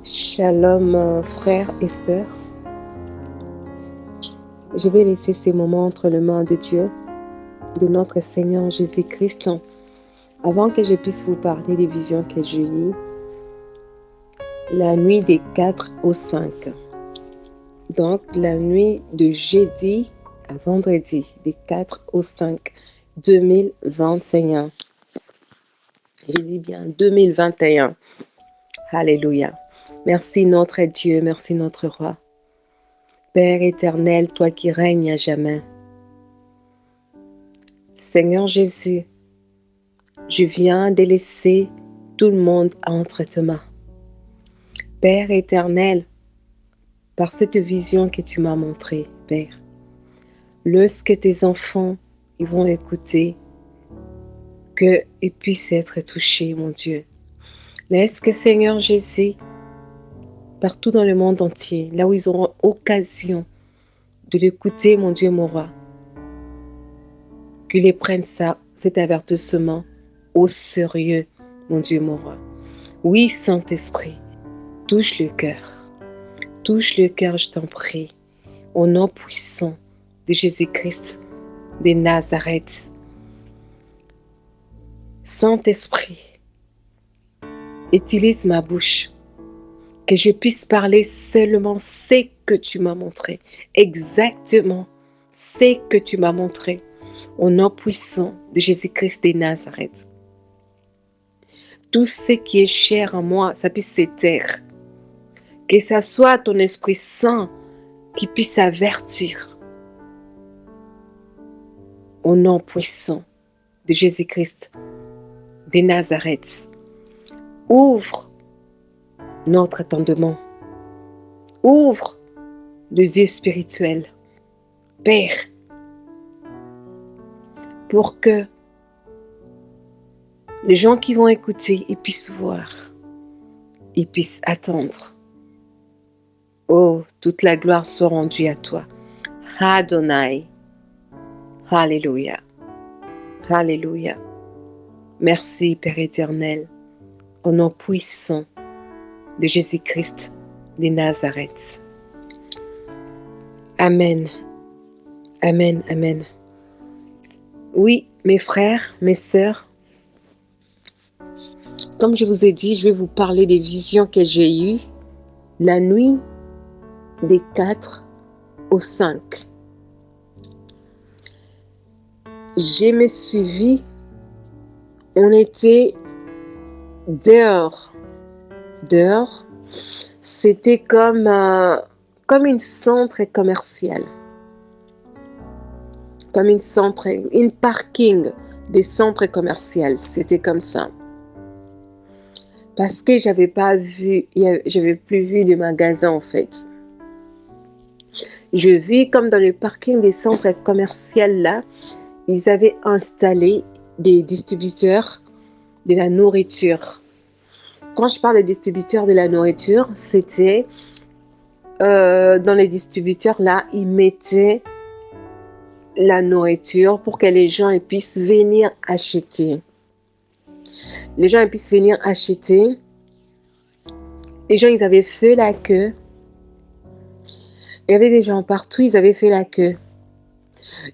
Shalom, frères et sœurs. Je vais laisser ces moments entre les mains de Dieu, de notre Seigneur Jésus-Christ, avant que je puisse vous parler des visions que j'ai eues la nuit des 4 au 5. Donc, la nuit de jeudi à vendredi, des 4 au 5, 2021. Je dis bien 2021. Alléluia. Merci notre Dieu, merci notre Roi. Père éternel, toi qui règnes à jamais. Seigneur Jésus, je viens de laisser tout le monde entre tes mains. Père éternel, par cette vision que tu m'as montrée, Père, lorsque tes enfants ils vont écouter, qu'ils puissent être touchés, mon Dieu. Laisse que Seigneur Jésus, partout dans le monde entier, là où ils auront occasion de l'écouter, mon Dieu, mon Roi, qu'ils prennent cet avertissement au sérieux, mon Dieu, mon Roi. Oui, Saint-Esprit, touche le cœur, je t'en prie, au nom puissant de Jésus-Christ de Nazareth. Saint-Esprit, utilise ma bouche, que je puisse parler seulement ce que tu m'as montré, exactement ce que tu m'as montré, au nom puissant de Jésus-Christ de Nazareth. Tout ce qui est cher à moi, ça puisse se taire. Que ce soit ton Esprit Saint qui puisse avertir, au nom puissant de Jésus-Christ de Nazareth. Ouvre notre entendement. Ouvre les yeux spirituels, Père, pour que les gens qui vont écouter, ils puissent voir, ils puissent attendre. Oh, toute la gloire soit rendue à toi. Adonai. Alléluia. Alléluia. Merci, Père éternel, au nom puissant de Jésus-Christ de Nazareth. Amen. Amen, amen. Oui, mes frères, mes sœurs, comme je vous ai dit, je vais vous parler des visions que j'ai eues la nuit des 4 au 5. Je me suis vue, on était dehors. C'était comme une centre commerciale. Comme une parking des centres commerciaux. C'était comme ça. Parce que j'avais plus vu de magasins en fait. Je vis comme dans le parking des centres commerciaux là, ils avaient installé des distributeurs de la nourriture. Quand je parle de distributeurs de la nourriture, c'était dans les distributeurs là, ils mettaient la nourriture pour que les gens puissent venir acheter. Les gens puissent venir acheter. Les gens, ils avaient fait la queue. Il y avait des gens partout, ils avaient fait la queue.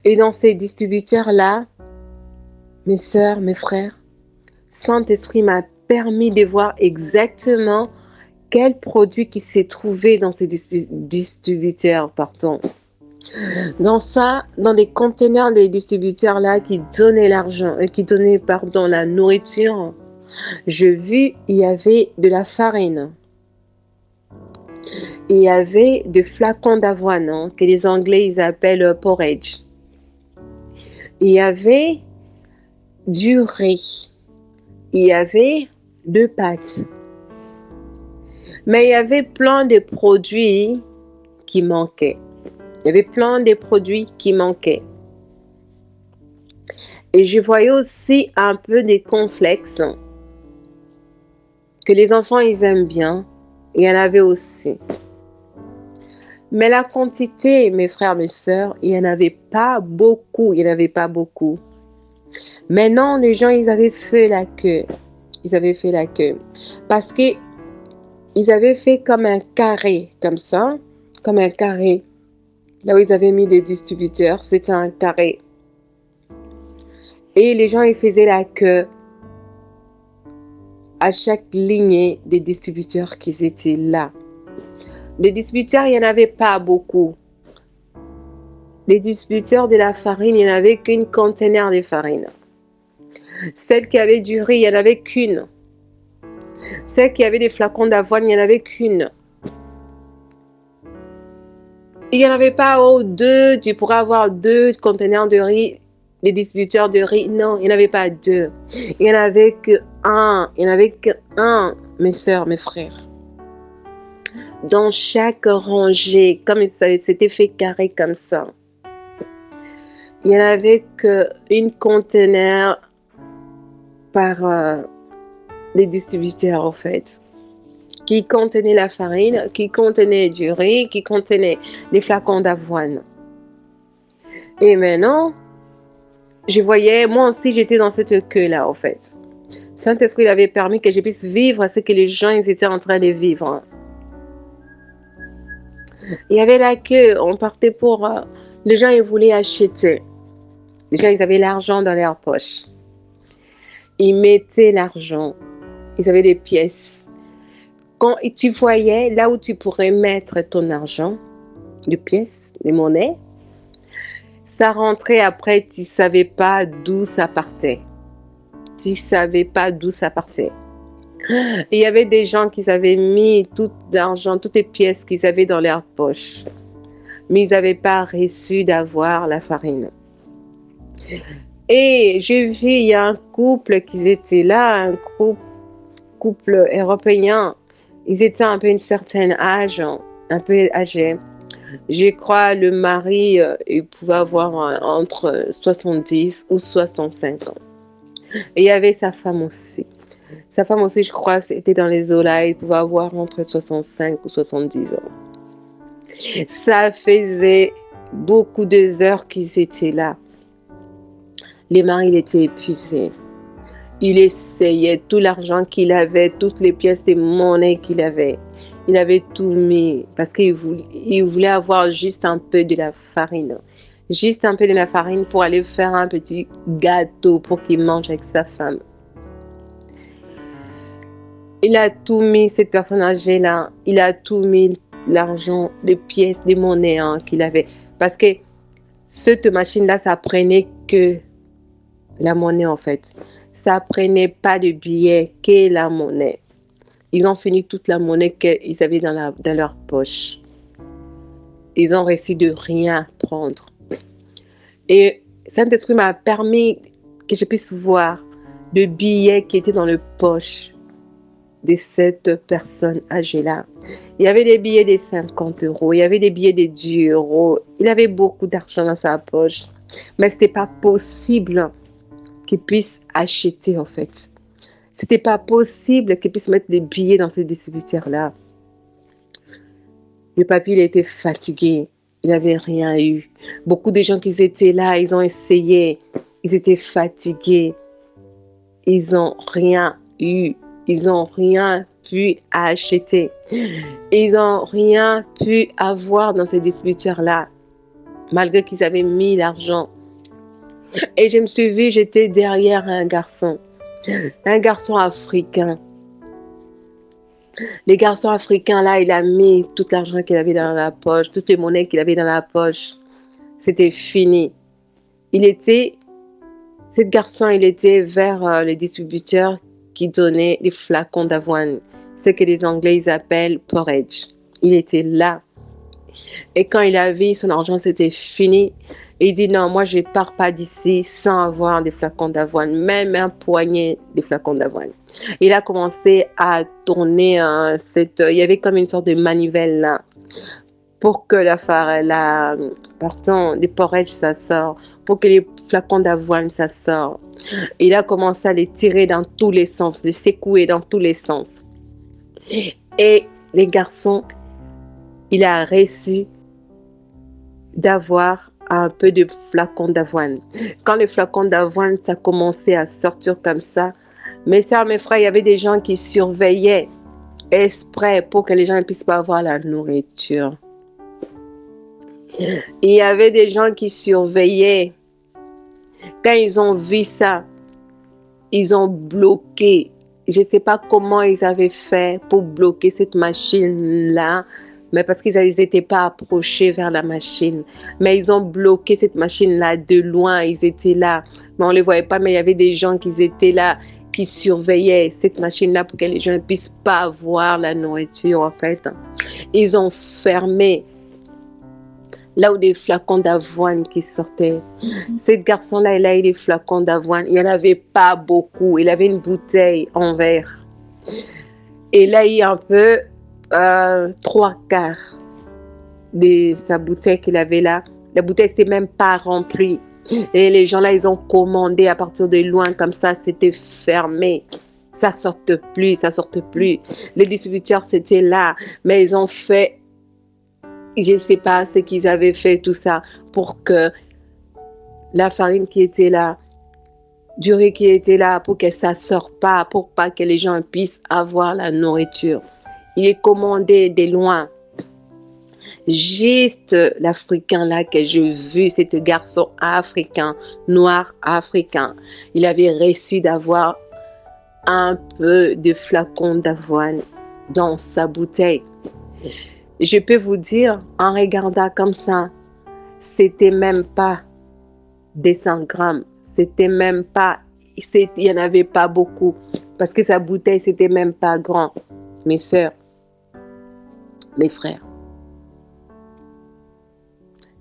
Et dans ces distributeurs-là, mes sœurs, mes frères, Saint-Esprit m'a permis de voir exactement quel produit qui s'est trouvé dans ces distributeurs, Dans les conteneurs des distributeurs là qui donnaient la nourriture, j'ai vu il y avait de la farine. Il y avait des flacons d'avoine que les Anglais ils appellent porridge. Il y avait du riz. Il y avait de pâtes. Mais il y avait plein de produits qui manquaient. Et je voyais aussi un peu des cornflakes que les enfants ils aiment bien. Il y en avait aussi. Mais la quantité, mes frères, mes sœurs, il n'y en avait pas beaucoup. Maintenant, les gens, ils avaient fait la queue. Parce que Ils avaient fait comme un carré, comme ça, comme un carré. Là où ils avaient mis les distributeurs, c'était un carré. Et les gens, ils faisaient la queue à chaque lignée des distributeurs qui étaient là. Les distributeurs, il n'y en avait pas beaucoup. Les distributeurs de la farine, il n'y en avait qu'une conteneur de farine. Celle qui avait du riz, il n'y en avait qu'une. Celle qui avait des flacons d'avoine, il n'y en avait qu'une. Il n'y en avait pas deux, tu pourrais avoir 2 conteneurs de riz, des distributeurs de riz. Non, il n'y en avait pas 2. Il n'y en avait qu'un. Il n'y en avait qu'un, mes soeurs, mes frères. Dans chaque rangée, comme c'était fait carré comme ça, il n'y en avait qu'une conteneur par les distributeurs, en fait, qui contenait la farine, qui contenait du riz, qui contenait les flacons d'avoine. Et maintenant, je voyais, moi aussi, j'étais dans cette queue-là, en fait. Saint-Esprit avait permis que je puisse vivre ce que les gens ils étaient en train de vivre. Il y avait la queue, on partait pour... les gens, ils voulaient acheter. Les gens, ils avaient l'argent dans leurs poches. Ils mettaient l'argent. Ils avaient des pièces. Quand tu voyais là où tu pourrais mettre ton argent, des pièces, des monnaies, ça rentrait après, tu ne savais pas d'où ça partait. Tu ne savais pas d'où ça partait. Il y avait des gens qui avaient mis tout l'argent, toutes les pièces qu'ils avaient dans leurs poches. Mais ils n'avaient pas reçu d'avoir la farine. Et j'ai vu, il y a un couple qui était là, un couple européen. Ils étaient un peu un certain âge, un peu âgés. Je crois le mari, il pouvait avoir entre 70 ou 65 ans. Et il y avait sa femme aussi. Sa femme aussi, je crois, était dans les eaux-là. Il pouvait avoir entre 65 ou 70 ans. Ça faisait beaucoup d'heures qu'ils étaient là. Le mari, il était épuisé. Il essayait tout l'argent qu'il avait, toutes les pièces de monnaie qu'il avait. Il avait tout mis parce qu'il voulait avoir juste un peu de la farine. Juste un peu de la farine pour aller faire un petit gâteau pour qu'il mange avec sa femme. Il a tout mis, cette personne âgée-là, il a tout mis, l'argent, les pièces, les monnaies qu'il avait. Parce que cette machine-là, ça prenait que la monnaie en fait. Ça prenait pas de billets, que la monnaie. Ils ont fini toute la monnaie qu'ils avaient dans leur poche. Ils ont réussi de rien prendre. Et Saint-Esprit m'a permis que je puisse voir le billet qui était dans le poche de cette personne âgée-là. Il y avait des billets de 50 euros, il y avait des billets de 10 euros. Il avait beaucoup d'argent dans sa poche. Mais ce n'était pas possible qu'il puisse acheter en fait. C'était pas possible qu'il puisse mettre des billets dans ces distributeurs-là. Le papy, il était fatigué. Il n'avait rien eu. Beaucoup de gens qui étaient là, ils ont essayé. Ils étaient fatigués. Ils n'ont rien eu. Ils n'ont rien pu acheter. Ils n'ont rien pu avoir dans ces distributeurs-là, malgré qu'ils avaient mis l'argent. Et je me suis vue, j'étais derrière un garçon africain. Les garçons africains, là, il a mis tout l'argent qu'il avait dans la poche, toutes les monnaies qu'il avait dans la poche. C'était fini. Cet garçon, il était vers les distributeurs qui donnaient les flacons d'avoine, ce que les Anglais ils appellent porridge. Il était là. Et quand il a vu son argent, c'était fini. Il dit non, moi je ne pars pas d'ici sans avoir des flacons d'avoine, même un poignet de flacons d'avoine. Il a commencé à tourner il y avait comme une sorte de manivelle là pour que les porridge ça sort, pour que les flacons d'avoine ça sort. Il a commencé à les tirer dans tous les sens, les secouer dans tous les sens. Et les garçons, il a reçu d'avoir un peu de flacons d'avoine. Quand les flacons d'avoine, ça commençait à sortir comme ça, mes soeurs, mes frères, il y avait des gens qui surveillaient exprès pour que les gens ne puissent pas avoir la nourriture. Il y avait des gens qui surveillaient. Quand ils ont vu ça, ils ont bloqué. Je ne sais pas comment ils avaient fait pour bloquer cette machine-là, mais parce qu'ils n'étaient pas approchés vers la machine. Mais ils ont bloqué cette machine-là de loin. Ils étaient là, mais on ne les voyait pas, mais il y avait des gens qui étaient là, qui surveillaient cette machine-là pour que les gens ne puissent pas avoir la nourriture, en fait. Ils ont fermé là où des flacons d'avoine qui sortaient. Ce garçon-là, il a eu des flacons d'avoine. Il n'y en avait pas beaucoup. Il avait une bouteille en verre. Et là, il y a un peu 3/4 de sa bouteille qu'il avait là. La bouteille n'était même pas remplie. Et les gens là, ils ont commandé à partir de loin, comme ça, c'était fermé. Ça sortait plus, ça sortait plus. Les distributeurs, c'était là. Mais ils ont fait, je ne sais pas ce qu'ils avaient fait, tout ça, pour que la farine qui était là, du riz qui était là, pour que ça ne sorte pas, pour pas que les gens puissent avoir la nourriture. Il est commandé de loin. Juste l'Africain là que j'ai vu, c'était garçon africain, noir africain. Il avait reçu d'avoir un peu de flacon d'avoine dans sa bouteille. Je peux vous dire, en regardant comme ça, c'était même pas des 100 grammes. C'était même pas, il n'y en avait pas beaucoup. Parce que sa bouteille, c'était même pas grand. Mes sœurs, mes frères.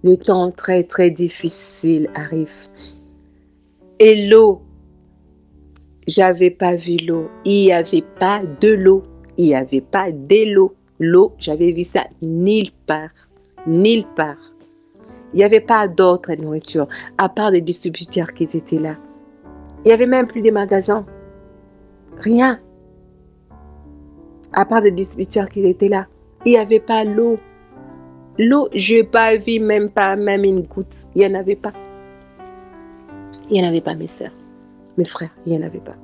Le temps très, très difficile arrive. Et l'eau, j'avais pas vu l'eau. Il n'y avait pas de l'eau. Il n'y avait pas de l'eau. L'eau, j'avais vu ça nulle part. Nulle part. Il n'y avait pas d'autre nourriture, à part des distributeurs qui étaient là. Il n'y avait même plus de magasins. Rien. À part des distributeurs qui étaient là. Il n'y avait pas l'eau. L'eau, je n'ai pas vu même une goutte. Il n'y en avait pas. Il n'y en avait pas, mes sœurs, mes frères. Il n'y en avait pas.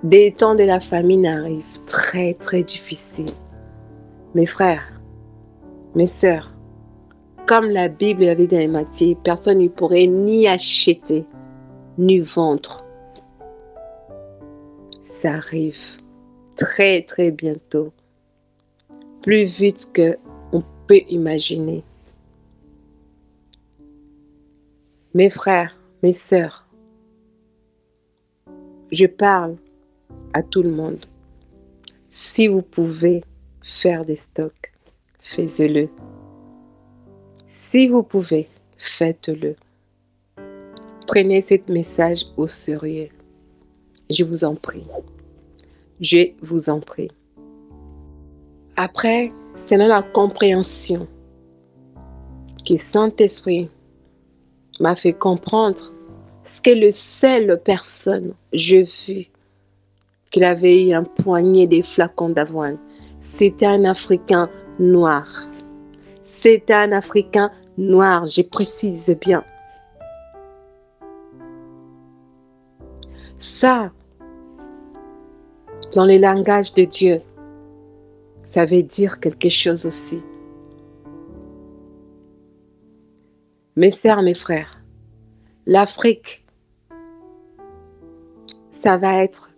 Des temps de la famine arrivent très, très difficiles. Mes frères, mes sœurs, comme la Bible avait dit dans Matthieu, personne ne pourrait ni acheter, ni vendre. Ça arrive très, très bientôt. Plus vite qu'on peut imaginer. Mes frères, mes sœurs, je parle à tout le monde. Si vous pouvez faire des stocks, faites-le. Si vous pouvez, faites-le. Prenez ce message au sérieux. Je vous en prie. Je vous en prie. Après, c'est dans la compréhension que Saint-Esprit m'a fait comprendre ce que le seule personne, je vis, qu'il avait eu un poignet de flacons d'avoine. C'était un Africain noir. C'était un Africain noir, je précise bien. Ça, dans le langage de Dieu, ça veut dire quelque chose aussi. Mes sœurs, mes frères, l'Afrique, ça va être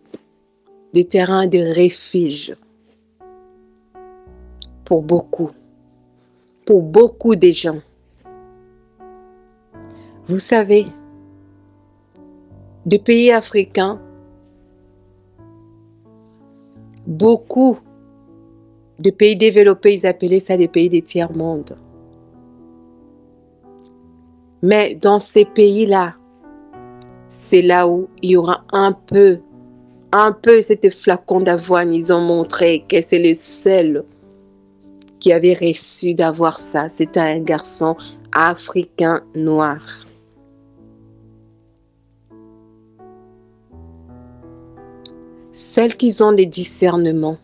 des terrains de refuge pour beaucoup de gens. Vous savez, des pays africains, beaucoup de pays développés, ils appelaient ça des pays des tiers-monde. Mais dans ces pays-là, c'est là où il y aura un peu cet flacon d'avoine. Ils ont montré que c'est le seul qui avait reçu d'avoir ça. C'était un garçon africain noir. Celles qui ont des discernements,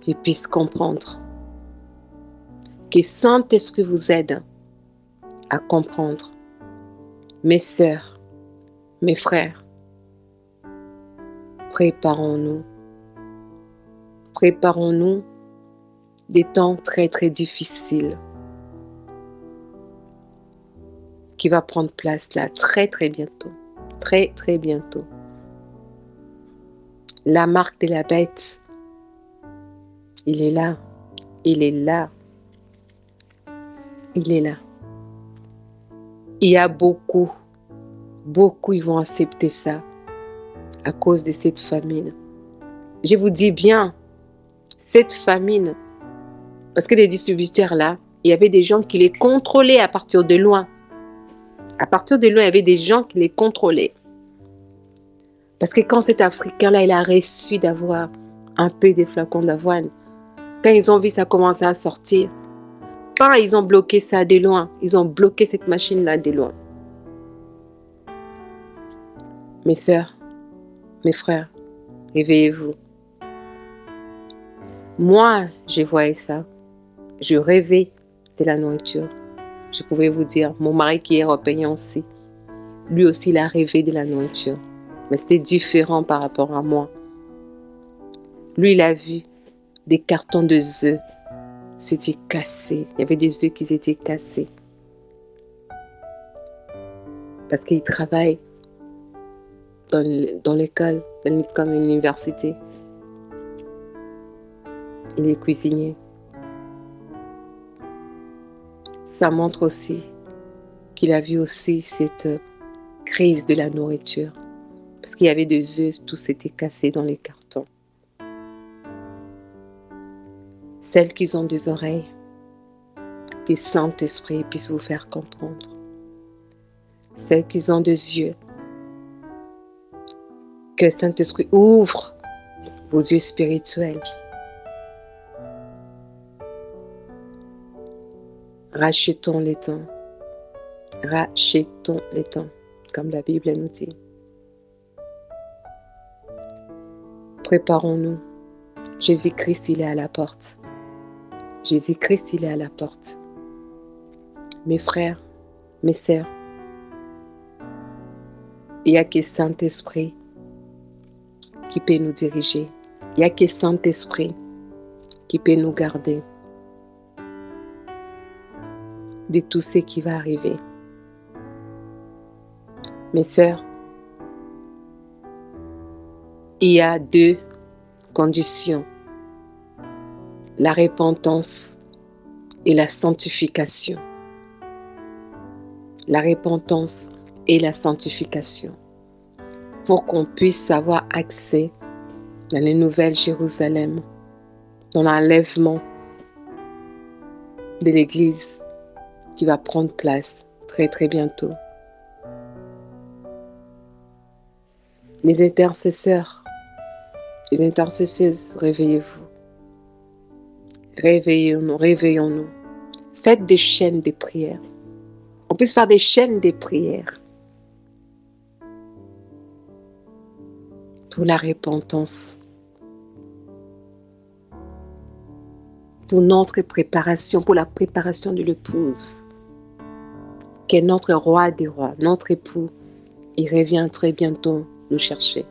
qui puissent comprendre. Que Saint-Esprit vous aide à comprendre. Mes sœurs, mes frères, préparons-nous Préparons-nous des temps très très difficiles qui va prendre place là très très bientôt. Très très bientôt. La marque de la bête, il est là. Il est là. Il est là. Il y a beaucoup, ils vont accepter ça à cause de cette famine. Je vous dis bien, cette famine, parce que les distributeurs là, il y avait des gens qui les contrôlaient à partir de loin. À partir de loin, il y avait des gens qui les contrôlaient. Parce que quand cet Africain-là, il a reçu d'avoir un peu de flacons d'avoine, quand ils ont vu ça commencer à sortir, ils ont bloqué ça de loin. Ils ont bloqué cette machine-là de loin. Mes sœurs, mes frères, réveillez-vous. Moi, je voyais ça. Je rêvais de la nourriture. Je pouvais vous dire, mon mari qui est européen aussi, lui aussi, il a rêvé de la nourriture. Mais c'était différent par rapport à moi. Lui, il a vu des cartons de œufs. C'était cassé. Il y avait des œufs qui étaient cassés. Parce qu'il travaille dans l'école, comme une université. Il est cuisinier. Ça montre aussi qu'il a vu aussi cette crise de la nourriture. Parce qu'il y avait des œufs, tout s'était cassé dans les cartons. Celles qui ont des oreilles, que Saint-Esprit puisse vous faire comprendre. Celles qui ont des yeux, que Saint-Esprit ouvre vos yeux spirituels. Rachetons les temps. Rachetons les temps, comme la Bible nous dit. Préparons-nous. Jésus-Christ, il est à la porte. Jésus-Christ, il est à la porte. Mes frères, mes sœurs, il n'y a que Saint-Esprit qui peut nous diriger. Il n'y a que Saint-Esprit qui peut nous garder de tout ce qui va arriver. Mes sœurs, il y a 2 conditions. La repentance et la sanctification. La repentance et la sanctification. Pour qu'on puisse avoir accès dans les nouvelles Jérusalem, dans l'enlèvement de l'Église qui va prendre place très très bientôt. Les intercesseurs, les intercesseuses, réveillez-vous. Réveillons-nous, réveillons-nous. Faites des chaînes de prière. On puisse faire des chaînes de prière pour la repentance, pour notre préparation, pour la préparation de l'épouse, qui est notre roi des rois, notre époux. Il revient très bientôt nous chercher.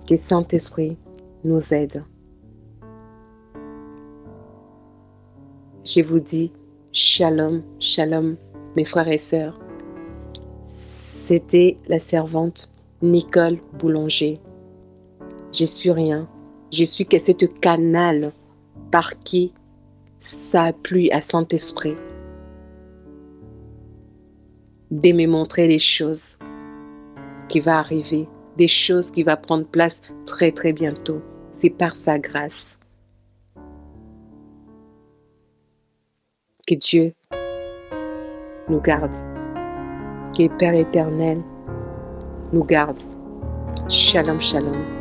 Que Saint-Esprit nous aide. Je vous dis shalom, shalom, mes frères et sœurs. C'était la servante Nicole Boulanger. Je suis rien. Je suis que cette canal par qui ça a plu à Saint-Esprit de me montrer les choses qui vont arriver, des choses qui vont prendre place très très bientôt. C'est par sa grâce. Que Dieu nous garde. Que le Père éternel nous garde. Shalom, shalom.